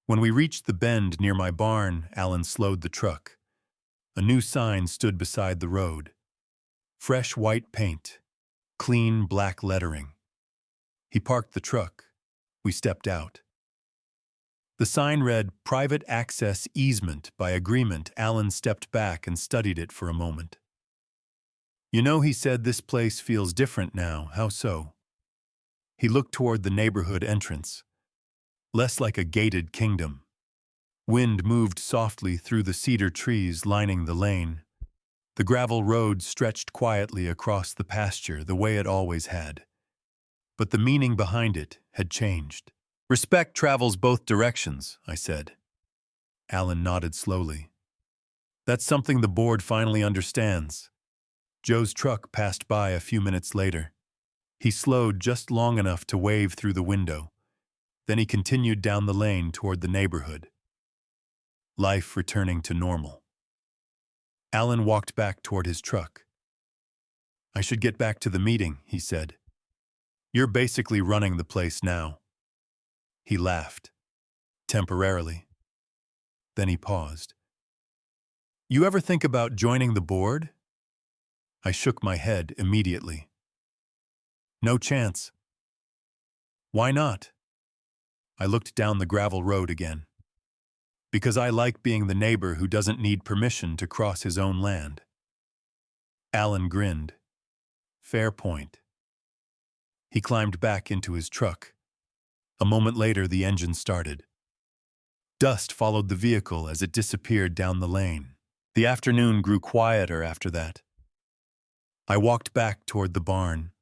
A: When we reached the bend near my barn, Alan slowed the truck. A new sign stood beside the road. Fresh white paint, clean black lettering. He parked the truck. We stepped out. The sign read, "Private Access Easement by Agreement." Alan stepped back and studied it for a moment. "You know," he said, "this place feels different now. How so?" He looked toward the neighborhood entrance. Less like a gated kingdom. Wind moved softly through the cedar trees lining the lane. The gravel road stretched quietly across the pasture the way it always had. But the meaning behind it had changed. "Respect travels both directions," I said. Alan nodded slowly. "That's something the board finally understands." Joe's truck passed by a few minutes later. He slowed just long enough to wave through the window. Then he continued down the lane toward the neighborhood. Life returning to normal. Alan walked back toward his truck. "I should get back to the meeting," he said. "You're basically running the place now." He laughed. Temporarily. Then he paused. "You ever think about joining the board?" I shook my head immediately. "No chance." "Why not?" I looked down the gravel road again. "Because I like being the neighbor who doesn't need permission to cross his own land." Alan grinned. "Fair point." He climbed back into his truck. A moment later, the engine started. Dust followed the vehicle as it disappeared down the lane. The afternoon grew quieter after that. I walked back toward the barn.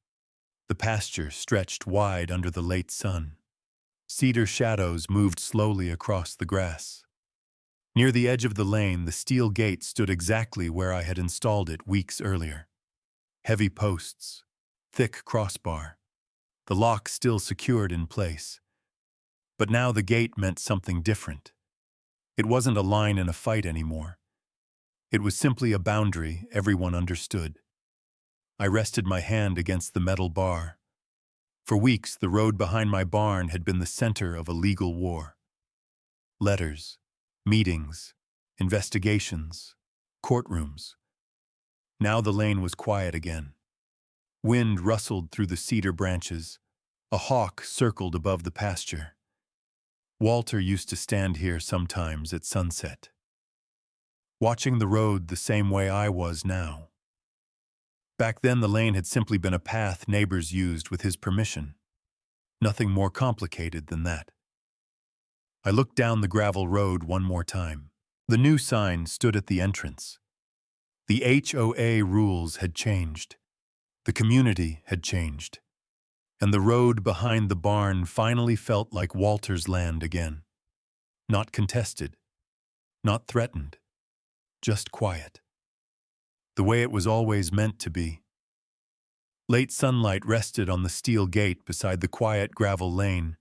A: The pasture stretched wide under the late sun. Cedar shadows moved slowly across the grass. Near the edge of the lane, the steel gate stood exactly where I had installed it weeks earlier. Heavy posts, thick crossbar, the lock still secured in place. But now the gate meant something different. It wasn't a line in a fight anymore. It was simply a boundary everyone understood. I rested my hand against the metal bar. For weeks, the road behind my barn had been the center of a legal war. Letters, meetings, investigations, courtrooms. Now the lane was quiet again. Wind rustled through the cedar branches. A hawk circled above the pasture. Walter used to stand here sometimes at sunset, watching the road the same way I was now. Back then, the lane had simply been a path neighbors used with his permission. Nothing more complicated than that. I looked down the gravel road one more time. The new sign stood at the entrance. The HOA rules had changed. The community had changed. And the road behind the barn finally felt like Walter's land again. Not contested, not threatened, just quiet. The way it was always meant to be. Late sunlight rested on the steel gate beside the quiet gravel lane,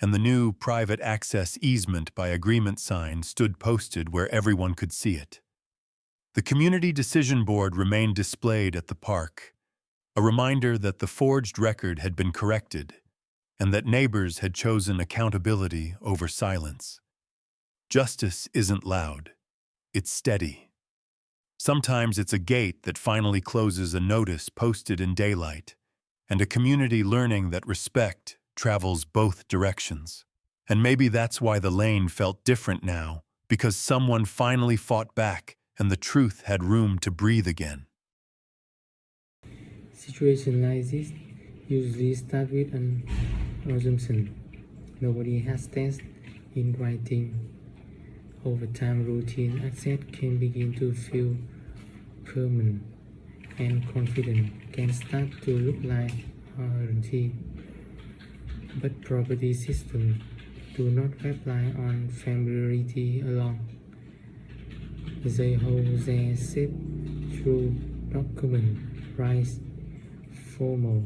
A: and the new private access easement by agreement sign stood posted where everyone could see it. The community decision board remained displayed at the park, a reminder that the forged record had been corrected and that neighbors had chosen accountability over silence. Justice isn't loud, it's steady. Sometimes it's a gate that finally closes a notice posted in daylight, and a community learning that respect travels both directions. And maybe that's why the lane felt different now, because someone finally fought back and the truth had room to breathe again.
C: Situations like this usually start with an assumption. Nobody has tested in writing. Over time, routine access can begin to feel permanent, and confidence can start to look like guarantee. But property systems do not rely on familiarity alone. They hold their shape through document rights, formal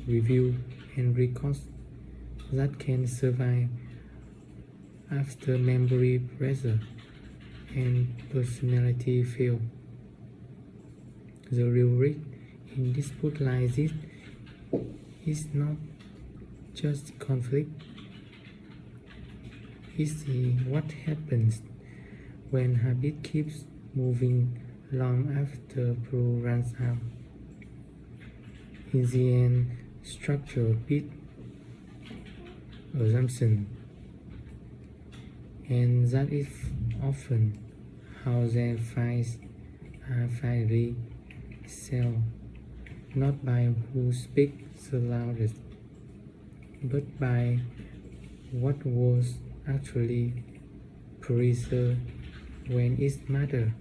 C: review, and records that can survive after memory pressure and personality fail. The real risk in dispute like this is not just conflict, it's what happens when habit keeps moving long after proof runs out. In the end, structure beat assumption, and that is often how their fights are finally settled, not by who speaks the loudest, but by what was actually preserved when it mattered.